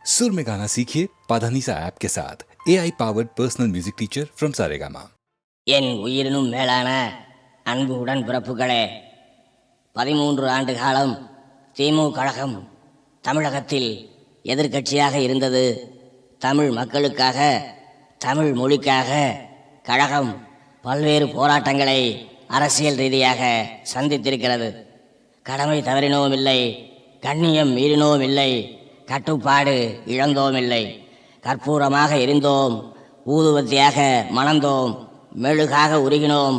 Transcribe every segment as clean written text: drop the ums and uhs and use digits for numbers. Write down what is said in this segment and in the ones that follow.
सुर में गाना सीखिए पाधानीसा ऐप के साथ AI powered personal music teacher from Saregama. என் உயிரினும் மேலான அன்பு உடன் பிறப்புகளே, 13 ஆண்டு காலம் திமுக கழகம் தமிழகத்தில் எதிர்க்கட்சியாக இருந்தது. தமிழ் மக்களுக்காக, தமிழ் மொழிக்காக கழகம் பல்வேறு போராட்டங்களை அரசியல் ரீதியாக சந்தித்திருக்கிறது. கடமை தவறினோம் இல்லை, கண்ணியம் மீறினோம் இல்லை, கட்டுப்பாடு இழந்தோம் இல்லை. கற்பூரமாக எரிந்தோம், ஊதுவத்தியாக மணந்தோம், மெழுகாக உருகினோம்,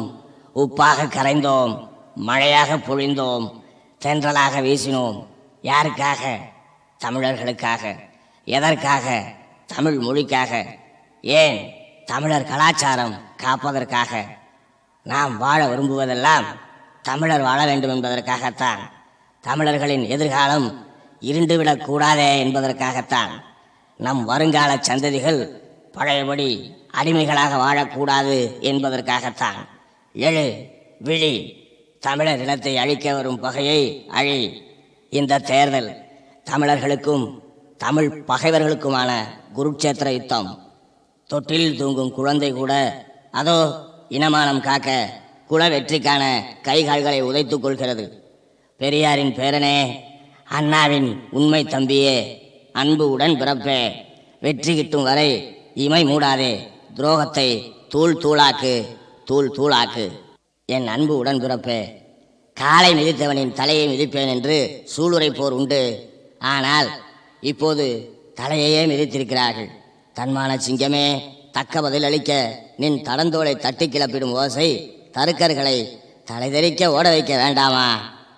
உப்பாக கரைந்தோம், மழையாக பொழிந்தோம், தென்றலாக வீசினோம். யாருக்காக? தமிழர்களுக்காக. எதற்காக? தமிழ் மொழிக்காக. ஏன்? தமிழர் கலாச்சாரம் காப்பதற்காக. நாம் வாழ விரும்புவதெல்லாம் தமிழர் வாழ வேண்டும் என்பதற்காகத்தான். தமிழர்களின் எதிர்காலம் இருண்டுவிடக் கூடாதே என்பதற்காகத்தான். நம் வருங்கால சந்ததிகள் பழையபடி அடிமைகளாக வாழக்கூடாது என்பதற்காகத்தான். எழு, விழி, தமிழர் இனத்தை அழிக்க வரும் பகையை அழி. இந்த தேர்தல் தமிழர்களுக்கும் தமிழ் பகைவர்களுக்குமான குருட்சேத்திர யுத்தம். தொட்டில் தூங்கும் குழந்தை கூட அதோ இனமானம் காக்க குல வெற்றிக்கான கைகால்களை உதைத்துக் கொள்கிறது. பெரியாரின் பேரனே, அண்ணாவின் உண்மை தம்பியே, அன்பு உடன் பிறப்பே, வெற்றி கிட்டும் வரை இமை மூடாதே, துரோகத்தை தூள் தூளாக்கு, தூள் தூளாக்கு. என் அன்பு உடன் பிறப்பே, காலை மிதித்தவனின் தலையை மிதிப்பேன் என்று சூளுரைப்போர் உண்டு. ஆனால் இப்போது தலையையே மிதித்திருக்கிறார்கள். தன்மான சிங்கமே, தக்க பதில் அளிக்க நின் தடந்தோலை தட்டி கிளப்பிடும் ஓசை தருக்கர்களை தலைதெறிக்க ஓட வைக்க வேண்டாமா?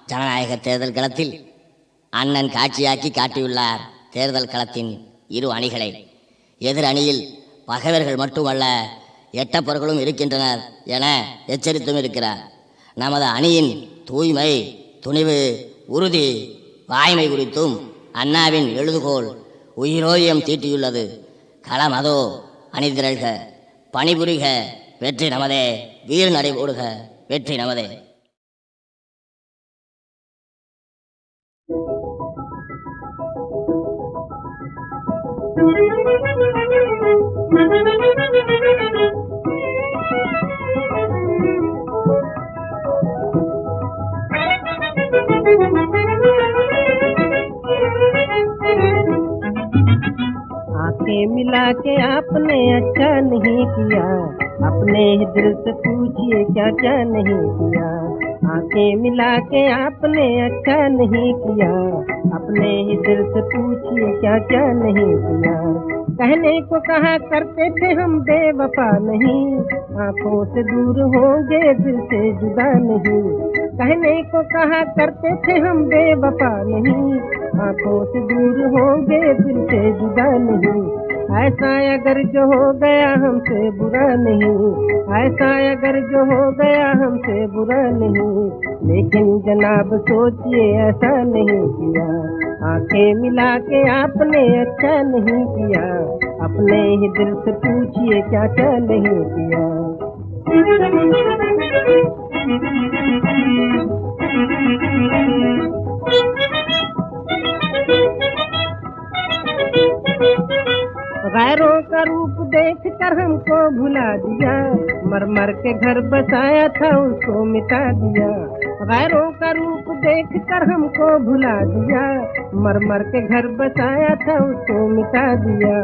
ஜனநாயக தேர்தல் களத்தில் அண்ணன் காட்சியாக்கி காட்டியுள்ளார் தேர்தல் களத்தின் இரு அணிகளை. எதிர் அணியில் பகைவர்கள் மட்டுமல்ல, எட்டப்பொருட்களும் இருக்கின்றனர் என எச்சரித்தும் இருக்கிறார். நமது அணியின் தூய்மை, துணிவு, உறுதி, வாய்மை குறித்தும் அண்ணாவின் எழுதுகோள் உயிரோயம் தீட்டியுள்ளது. களம் அதோ, அணிதிரள்க, பணிபுரிக, வெற்றி நமதே, வீறு நடை போடுக, வெற்றி நமதே. आंखें मिला के आपने अच्छा नहीं किया, अपने ही दिल से पूछिए क्या क्या नहीं किया। आंखें मिला के आपने अच्छा नहीं किया, अपने ही दिल से पूछिए क्या क्या नहीं किया। कहने को कहा करते थे हम बेवफा नहीं, आंखों से दूर होंगे दिल से जुदा नहीं। कहने को कहा करते थे हम बेवफा नहीं, आंखों से दूर होंगे दिल से जुदा नहीं। ऐसा अगर जो हो गया हमसे बुरा नहीं, ऐसा अगर जो हो गया हमसे बुरा नहीं, लेकिन जनाब सोचिए ऐसा नहीं किया। आंखें मिला के आपने अच्छा नहीं किया, अपने ही दिल से पूछिए क्या क्या नहीं किया। गैरों का रूप देख कर हमको भुला दिया, मर मर के घर बसाया था उसको मिटा दिया। गैरों का रूप देख कर हमको भुला दिया, मर मर के घर बसाया था उसको मिटा दिया।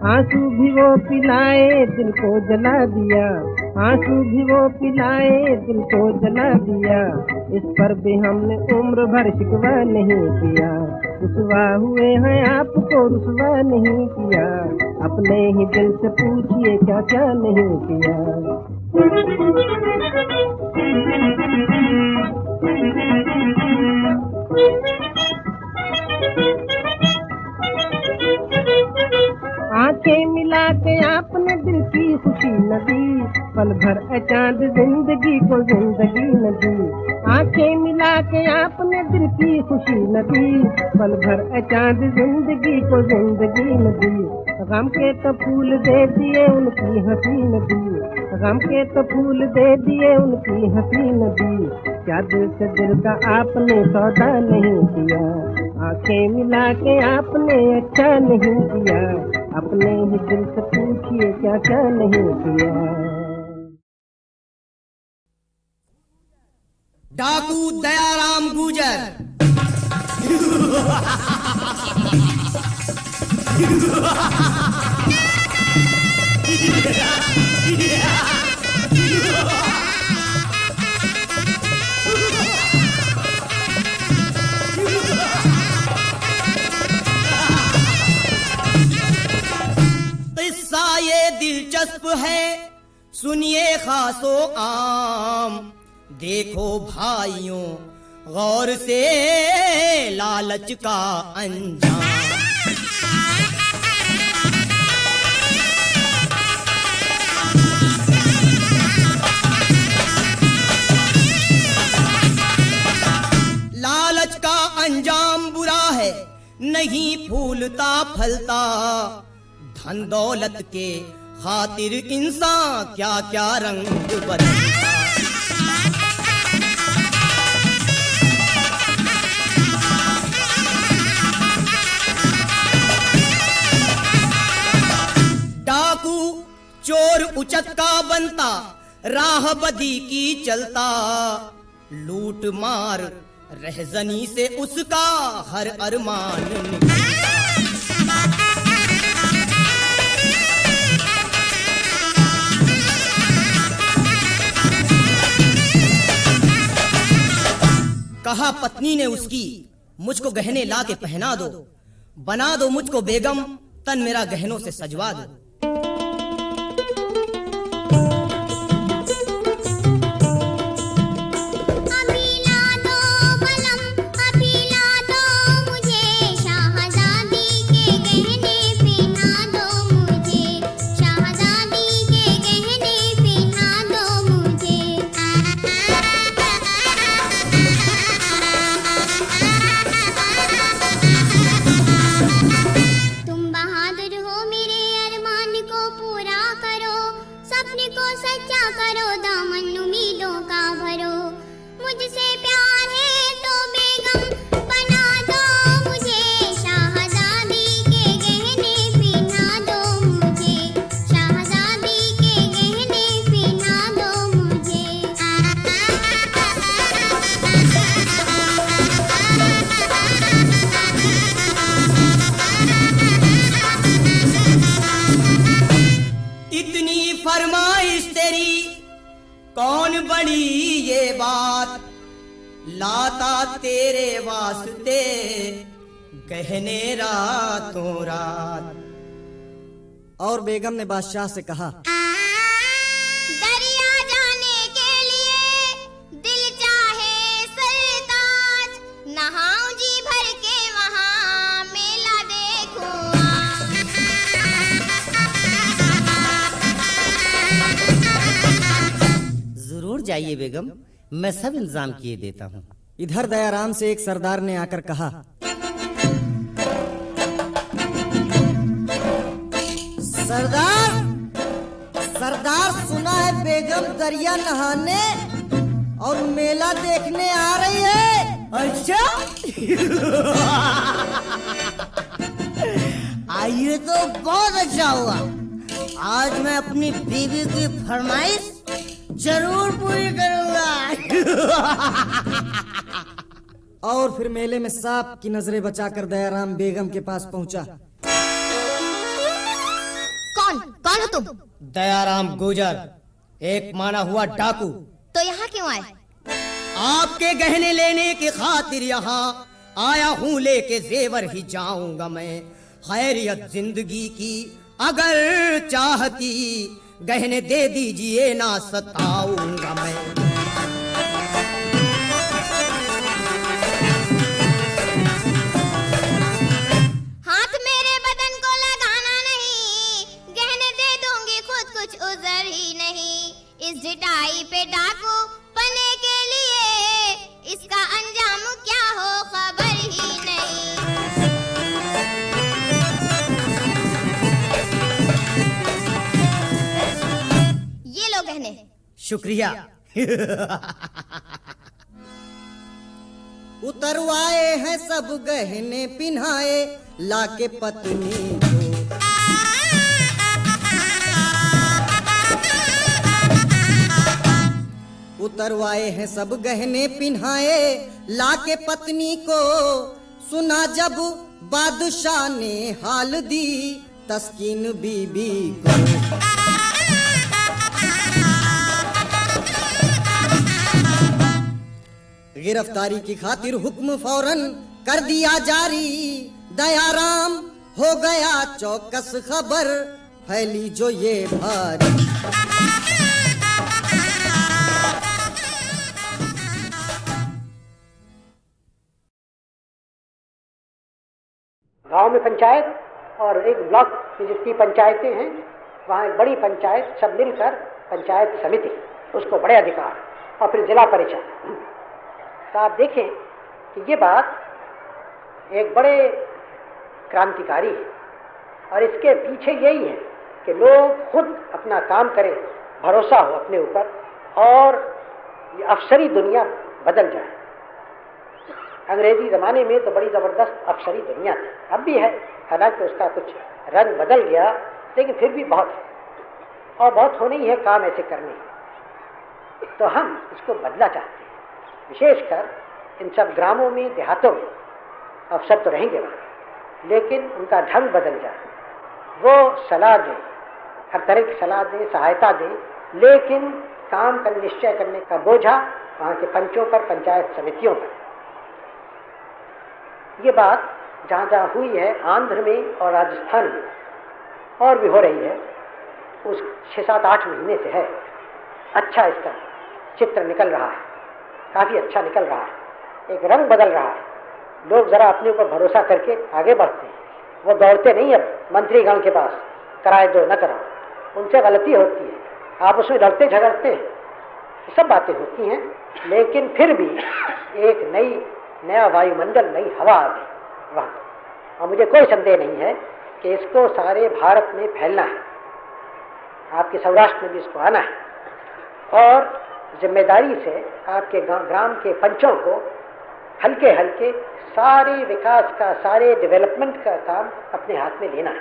आंसू भी वो पिलाए दिल को जला दिया, आंसू भी वो पिलाए दिल को जला दिया। इस पर भी हमने उम्र भर शिकवा नहीं किया, रुसवा हुए हैं आपको रुसवा नहीं किया। अपने ही दिल से पूछिए क्या क्या नहीं किया। आंखें मिला के आपने दिल की खुशी न दी, पल भर अचांद जिंदगी को जिंदगी न दी। आंखें मिला के आपने दिल की खुशी न दी, पल भर अचांद जिंदगी को जिंदगी न दी। गम के तो फूल दे दिए उनकी हंसी न दी, गम के तो फूल दे दिए उनकी हंसी न दी। क्या दिल से दिल का आपने सौदा नहीं किया। आंखें मिला के आपने अच्छा नहीं किया, अपने ही दिल से पूछिए क्या क्या नहीं किया। डाकू दयाराम गुजर। किस्सा ये दिलचस्प है, सुनिए खासो आम। देखो भाइयों गौर से लालच का अंजाम। लालच का अंजाम बुरा है, नहीं फूलता फलता। धन दौलत के खातिर इंसान क्या क्या रंग बदलता। डाकू चोर उचक का बनता, राह बदी की चलता। लूट मार रहजनी से उसका हर अरमान निकलता। कहा पत्नी ने उसकी, मुझको गहने ला के पहना दो, बना दो मुझको बेगम, तन मेरा गहनों से सजवा दो। कौन बड़ी ये बात, लाता तेरे वास्ते गहने रातों रात। और बेगम ने बादशाह से कहा, दरिया जाने के लिए दिल चाहे सरताज, नहाऊं जी भर के वहाँ मेला देखूं। जरूर जाइए बेगम, मैं सब इंतजाम किए देता हूँ। इधर दयाराम से एक सरदार ने आकर कहा, सरदार सरदार सुना है बेगम दरिया नहाने और मेला देखने आ रही है। अच्छा आइए तो बहुत अच्छा हुआ। आज मैं अपनी बीवी की फरमाइश जरूर पूरी करूंगा। और फिर मेले में सांप की नजरें बचाकर दयाराम बेगम के पास पहुंचा। कौन हो तुम? दयाराम गुजर, एक माना हुआ डाकू। तो यहाँ क्यों आए? आपके गहने लेने की खातिर यहाँ आया हूँ, लेके जेवर ही जाऊंगा मैं। खैरियत जिंदगी की अगर चाहती, गहने दे दीजिए ना सताऊंगा मैं। हाथ मेरे बदन को लगाना नहीं, गहने दे दूंगी खुद कुछ उजर ही नहीं। इस ढिठाई पे डाकू बने के लिए इसका अंजाम क्या हो खबर ही नहीं। ये लो गहने। शुक्रिया। उतरवाए हैं सब गहने पिन्हाए लाके पत्नी को। उतरवाए हैं सब गहने पिन्हाए लाके पत्नी को। सुना जब बादशाह ने हाल दी तस्कीन बीबी को। गिरफ्तारी की खातिर हुक्म फौरन कर दिया जारी। दयाराम हो गया चौकस खबर फैली जो ये भारी। गांव में पंचायत और एक ब्लॉक में जितनी पंचायतें हैं वहाँ एक बड़ी पंचायत सब मिलकर पंचायत समिति, उसको बड़े अधिकार, और फिर जिला परिषद। तो आप देखें कि ये बात एक बड़े क्रांतिकारी है और इसके पीछे यही है कि लोग खुद अपना काम करें, भरोसा हो अपने ऊपर और ये अफसरी दुनिया बदल जाए। अंग्रेजी ज़माने में तो बड़ी ज़बरदस्त अफसरी दुनिया थी, अब भी है, हालांकि उसका कुछ रंग बदल गया, लेकिन फिर भी बहुत है और बहुत होने ही है काम ऐसे करने। तो हम इसको बदला चाहते हैं, विशेषकर इन सब ग्रामों में, देहातों में अफसर तो रहेंगे वहाँ, लेकिन उनका ढंग बदल जाए। वो सलाह दें, हर तरह की सलाह दें, सहायता दें, लेकिन काम का निश्चय करने का बोझा वहाँ के पंचों पर, पंचायत समितियों पर। ये बात जहाँ जहाँ हुई है, आंध्र में और राजस्थान में और भी हो रही है, उस 6-7-8 महीने से है। अच्छा इसका चित्र निकल रहा है, काफ़ी अच्छा निकल रहा है, एक रंग बदल रहा है। लोग ज़रा अपने ऊपर भरोसा करके आगे बढ़ते हैं, वो दौड़ते नहीं अब मंत्रीगण के पास, कराए दो न कराओ, उनसे गलती होती है, आप उसमें लड़ते झगड़ते हैं, ये सब बातें होती हैं, लेकिन फिर भी एक नया वायुमंडल, नई हवा आ गई वहाँ। और मुझे कोई संदेह नहीं है कि इसको सारे भारत में फैलना है, आपके सौराष्ट्र में भी इसको आना है और जिम्मेदारी से आपके ग्राम के पंचों को हल्के हल्के सारे विकास का, सारे डेवलपमेंट का काम अपने हाथ में लेना है।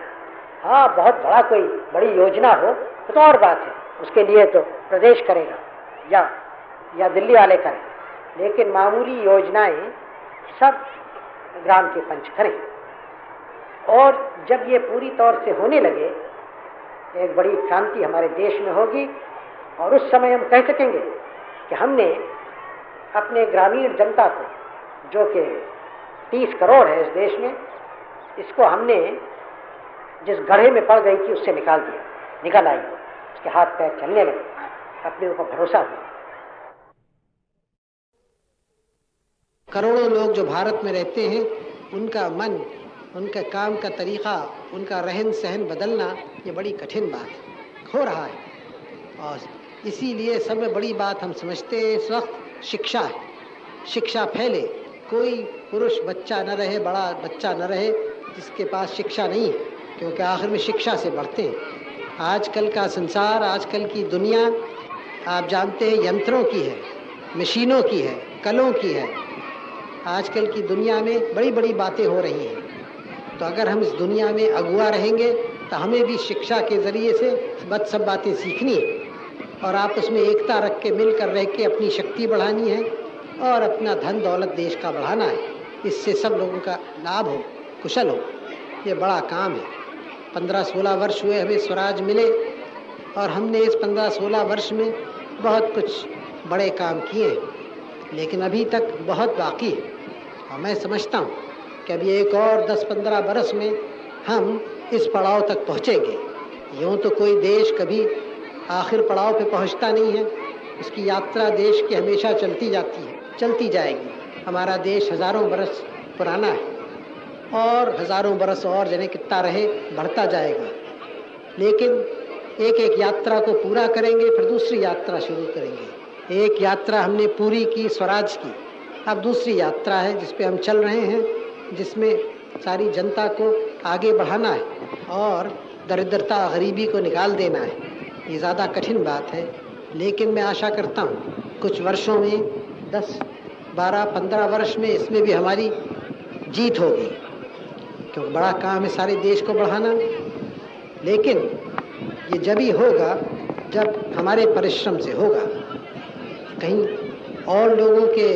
हाँ, बहुत बड़ा कोई बड़ी योजना हो तो और बात है, उसके लिए तो प्रदेश करेगा या दिल्ली वाले करें, लेकिन मामूली योजनाएं सब ग्राम के पंच करें। और जब ये पूरी तौर से होने लगे, एक बड़ी क्रांति हमारे देश में होगी और उस समय हम कह सकेंगे कि हमने अपने ग्रामीण जनता को, जो कि 30 करोड़ है इस देश में, इसको हमने जिस गड्ढे में पड़ गई थी उससे निकाल आई, उसके हाथ पैर चलने लगे, अपने ऊपर भरोसा हुआ। करोड़ों लोग जो भारत में रहते हैं, उनका मन, उनका काम का तरीक़ा, उनका रहन सहन बदलना ये बड़ी कठिन बात है, हो रहा है। और इसीलिए सब में बड़ी बात हम समझते हैं इस वक्त शिक्षा है। शिक्षा फैले, कोई पुरुष बच्चा न रहे, बड़ा बच्चा न रहे जिसके पास शिक्षा नहीं है, क्योंकि आखिर में शिक्षा से बढ़ते हैं। आजकल का संसार, आजकल की दुनिया आप जानते हैं यंत्रों की है, मशीनों की है, कलों की है। आजकल की दुनिया में बड़ी बड़ी बातें हो रही हैं, तो अगर हम इस दुनिया में अगुआ रहेंगे तो हमें भी शिक्षा के ज़रिए से सब बातें सीखनी है और आपस में एकता रख के मिलकर रह के अपनी शक्ति बढ़ानी है और अपना धन दौलत देश का बढ़ाना है। इससे सब लोगों का लाभ हो, कुशल हो। ये बड़ा काम है। 15-16 वर्ष हुए हमें स्वराज मिले और हमने इस 15-16 वर्ष में बहुत कुछ बड़े काम किए हैं, लेकिन अभी तक बहुत बाकी है। और मैं समझता हूँ कि अभी एक और 10-15 बरस में हम इस पड़ाव तक पहुँचेंगे। यूँ तो कोई देश कभी आखिर पड़ाव पे पहुँचता नहीं है, उसकी यात्रा देश की हमेशा चलती जाती है, चलती जाएगी। हमारा देश हज़ारों बरस पुराना है और हज़ारों बरस और जने कितना रहे बढ़ता जाएगा, लेकिन एक एक यात्रा को पूरा करेंगे, फिर दूसरी यात्रा शुरू करेंगे। एक यात्रा हमने पूरी की स्वराज की, अब दूसरी यात्रा है जिस पे हम चल रहे हैं, जिसमें सारी जनता को आगे बढ़ाना है और दरिद्रता, गरीबी को निकाल देना है। ये ज़्यादा कठिन बात है, लेकिन मैं आशा करता हूँ कुछ वर्षों में, 12-15 वर्ष में इसमें भी हमारी जीत होगी, क्योंकि बड़ा काम है सारे देश को बढ़ाना। लेकिन ये जब ही होगा जब हमारे परिश्रम से होगा। कहीं और लोगों के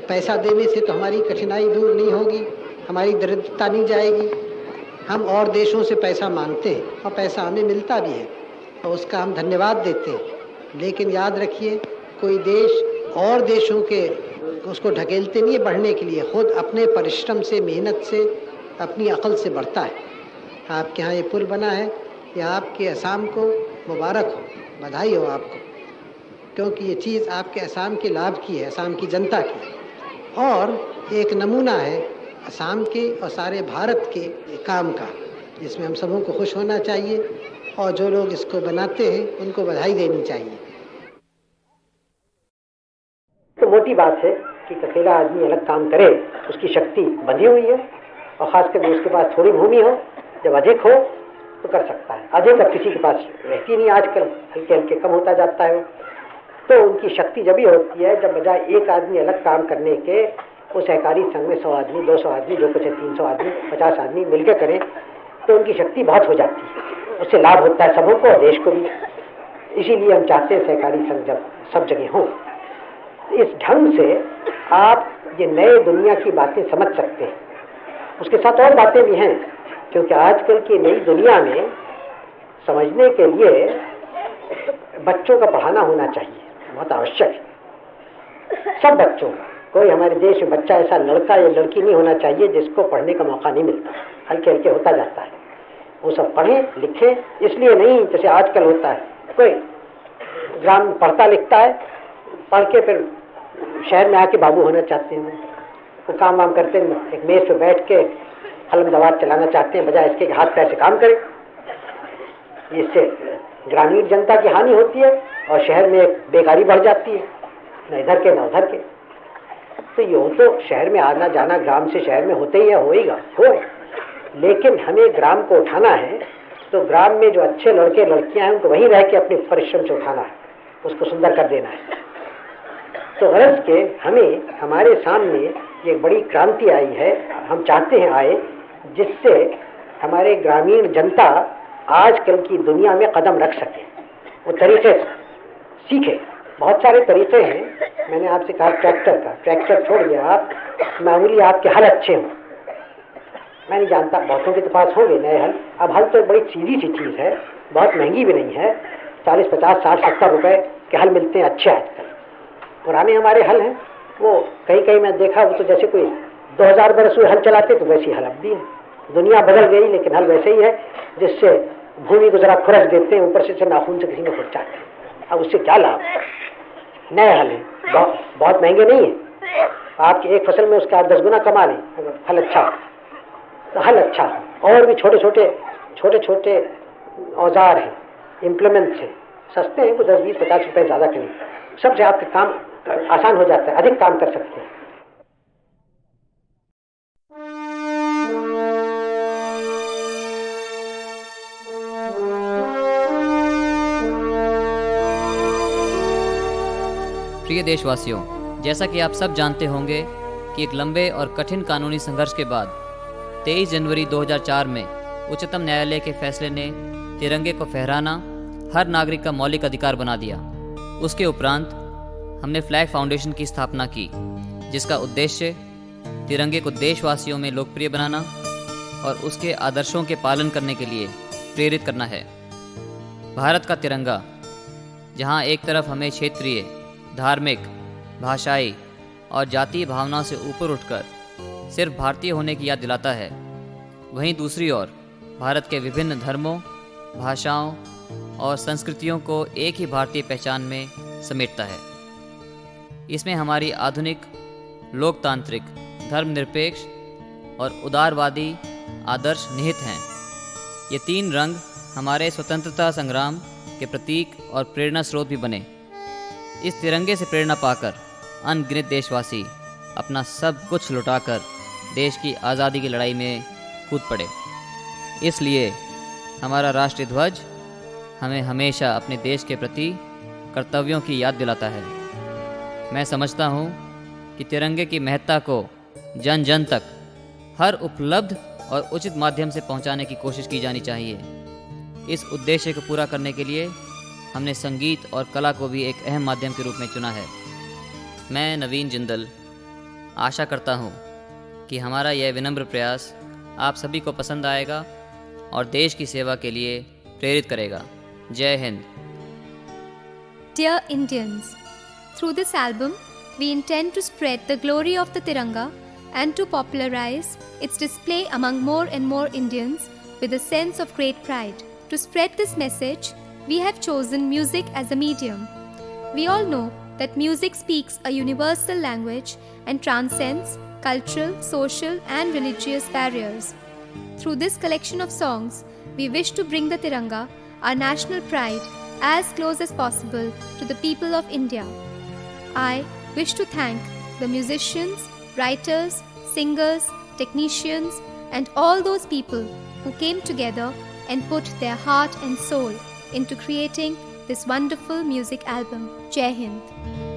पैसा देने से तो हमारी कठिनाई दूर नहीं होगी, हमारी दरिद्रता नहीं जाएगी। हम और देशों से पैसा मांगते हैं और पैसा हमें मिलता भी है और उसका हम धन्यवाद देते हैं। लेकिन याद रखिए, कोई देश और देशों के उसको ढकेलते नहीं है बढ़ने के लिए, खुद अपने परिश्रम से, मेहनत से, अपनी अकल से बढ़ता है। आपके यहाँ ये पुल बना है, ये आपके असम को मुबारक हो, बधाई हो आपको, क्योंकि ये चीज़ आपके असम के लाभ की है, असम की जनता की, और एक नमूना है असम के और सारे भारत के काम का, जिसमें हम सबों को खुश होना चाहिए और जो लोग इसको बनाते हैं उनको बधाई देनी चाहिए। तो मोटी बात है कि अकेला आदमी अलग काम करे, उसकी शक्ति बंधी हुई है, और खासकर उसके पास थोड़ी भूमि हो, जब अधिक हो तो कर सकता है। अधिक अब किसी के पास रहती नहीं आजकल, हल्के हल्के कम होता जाता है। तो उनकी शक्ति जब ही होती है जब बजाय एक आदमी अलग काम करने के वो सहकारी संघ में 100 आदमी, 200 आदमी, जो कुछ है 300 आदमी, 50 आदमी मिलकर करें तो उनकी शक्ति बहुत हो जाती है। उससे लाभ होता है सबों को और देश को भी। इसीलिए हम चाहते हैं सहकारी संघ जब सब जगह हों। इस ढंग से आप ये नए दुनिया की बातें समझ सकते हैं। उसके साथ और बातें भी हैं, क्योंकि आजकल की नई दुनिया में समझने के लिए बच्चों का पढ़ाना होना चाहिए, बहुत आवश्यक है। सब बच्चों का, कोई हमारे देश में बच्चा ऐसा लड़का या लड़की नहीं होना चाहिए जिसको पढ़ने का मौका नहीं मिलता, हल्के हल्के होता जाता है। वो सब पढ़ें लिखें, इसलिए नहीं जैसे आजकल होता है, कोई ग्राम में पढ़ता लिखता है, पढ़ के फिर शहर में आके बाबू होना चाहते हैं। वो काम वाम करते हैं, एक मेज पे बैठ के कलम दवात चलाना चाहते हैं, बजाय इसके हाथ पैर से काम करें। इससे ग्रामीण जनता की हानि होती है और शहर में बेकारी बढ़ जाती है, न इधर के न उधर के। तो यूँ तो शहर में आना जाना ग्राम से शहर में होते ही है, होएगा, लेकिन हमें ग्राम को उठाना है तो ग्राम में जो अच्छे लड़के लड़कियां हैं उनको वहीं रह के अपने परिश्रम से उठाना है, उसको सुंदर कर देना है। तो गरज के हमें हमारे सामने ये बड़ी क्रांति आई है, हम चाहते हैं आए, जिससे हमारे ग्रामीण जनता आजकल की दुनिया में कदम रख सके, वो तरीके सीखे। बहुत सारे तरीके हैं। मैंने आपसे कहा ट्रैक्टर छोड़ दिया आप, मामूली आपके हल अच्छे हों। मैं नहीं जानता, बहुतों के तो पास होंगे नए हल। अब हल तो बड़ी सीधी सी चीज़ है, बहुत महंगी भी नहीं है, 40, 50, 60, 70 रुपए के हल मिलते हैं अच्छे आजकल। पुराने हमारे हल हैं, वो कहीं मैं देखा, वो तो जैसे कोई 2000 बरस हुए हल चलाते, तो वैसी हल अब भी है। दुनिया बदल गई लेकिन हल वैसे ही है, जिससे भूमि को जरा खुरच देते हैं, ऊपर से नाखून से किसी में खुरचाते हैं। अब उससे क्या लाभ? नए हल हैं, बहुत महंगे नहीं है, आपकी एक फसल में उसका 10 गुना कमा लें अगर हल अच्छा हो। तो हल अच्छा हो, और भी छोटे छोटे औजार हैं, इम्प्लीमेंट्स हैं, सस्ते हैं, कुछ 10, 20, 50 रुपए ज़्यादा के नहीं, सबसे आपका काम आसान हो जाता है, अधिक काम कर सकते हैं। प्रिय देशवासियों, जैसा कि आप सब जानते होंगे कि एक लंबे और कठिन कानूनी संघर्ष के बाद 23 जनवरी 2004 में उच्चतम न्यायालय के फैसले ने तिरंगे को फहराना हर नागरिक का मौलिक अधिकार बना दिया। उसके उपरांत हमने फ्लैग फाउंडेशन की स्थापना की, जिसका उद्देश्य तिरंगे को देशवासियों में लोकप्रिय बनाना और उसके आदर्शों के पालन करने के लिए प्रेरित करना है। भारत का तिरंगा, जहां एक तरफ हमें क्षेत्रीय, धार्मिक, भाषाई और जातीय भावना से ऊपर उठकर सिर्फ भारतीय होने की याद दिलाता है, वहीं दूसरी ओर भारत के विभिन्न धर्मों, भाषाओं और संस्कृतियों को एक ही भारतीय पहचान में समेटता है। इसमें हमारी आधुनिक, लोकतांत्रिक, धर्मनिरपेक्ष और उदारवादी आदर्श निहित हैं। ये तीन रंग हमारे स्वतंत्रता संग्राम के प्रतीक और प्रेरणा स्रोत भी बने। इस तिरंगे से प्रेरणा पाकर अनगिनत देशवासी अपना सब कुछ लुटाकर देश की आज़ादी की लड़ाई में कूद पड़े। इसलिए हमारा राष्ट्रीय ध्वज हमें हमेशा अपने देश के प्रति कर्तव्यों की याद दिलाता है। मैं समझता हूँ कि तिरंगे की महत्ता को जन जन तक हर उपलब्ध और उचित माध्यम से पहुंचाने की कोशिश की जानी चाहिए। इस उद्देश्य को पूरा करने के लिए हमने संगीत और कला को भी एक अहम माध्यम के रूप में चुना है। मैं नवीन जिंदल आशा करता हूँ कि हमारा यह विनम्र प्रयास आप सभी को पसंद आएगा और देश की सेवा के लिए प्रेरित करेगा। जय Hind. Dear Indians, through this album, we intend to spread the glory of the Tiranga and to popularize its display among more and more Indians with a sense of great pride. To spread this message, we have chosen music as a medium. We all know that music speaks a universal language and transcends cultural, social, and religious barriers. Through this collection of songs, we wish to bring the Tiranga, our national pride, as close as possible to the people of India. I wish to thank the musicians, writers, singers, technicians, and all those people who came together and put their heart and soul into creating this wonderful music album. Jai Hind.